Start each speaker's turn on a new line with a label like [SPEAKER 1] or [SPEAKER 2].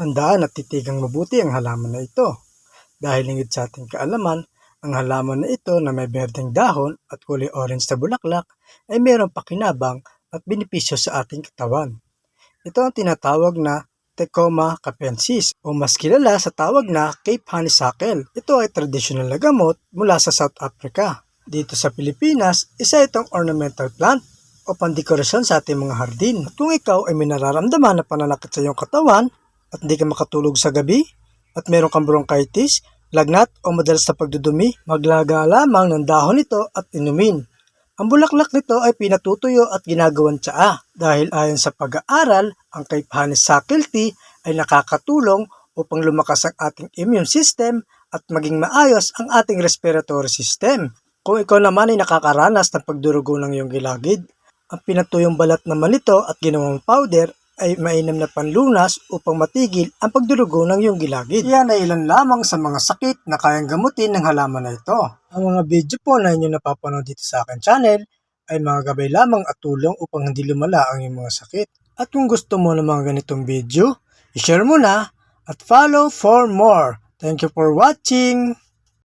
[SPEAKER 1] Tandaan at titigang mabuti ang halaman na ito. Dahil lingid sa ating kaalaman, ang halaman na ito na may berdeng dahon at kulay orange na bulaklak ay mayroong pakinabang at benepisyo sa ating katawan. Ito ang tinatawag na Tecoma capensis o mas kilala sa tawag na Cape Honeysuckle. Ito ay tradisyonal na gamot mula sa South Africa. Dito sa Pilipinas, isa itong ornamental plant o pandekorasyon sa ating mga hardin. At kung ikaw ay may nararamdaman na pananakit sa iyong katawan at hindi ka makatulog sa gabi at meron kang bronchitis, lagnat o madalas na pagdudumi, maglaga lamang ng dahon nito at inumin. Ang bulaklak nito ay pinatutuyo at ginagawang tsaa dahil ayon sa pag-aaral, ang Cape Honeysuckle tea ay nakakatulong upang lumakas ang ating immune system at maging maayos ang ating respiratory system. Kung ikaw naman ay nakakaranas ng pagdurugo ng iyong gilagid, ang pinatuyong balat naman nito at ginawang powder ay mainam na panlunas upang matigil ang pagdurugo ng iyong gilagid. Yan ay ilan lamang sa mga sakit na kayang gamutin ng halaman na ito. Ang mga video po na inyong napapanood dito sa akin channel ay mga gabay lamang at tulong upang hindi lumala ang iyong mga sakit. At kung gusto mo ng mga ganitong video, i-share mo na at follow for more. Thank you for watching!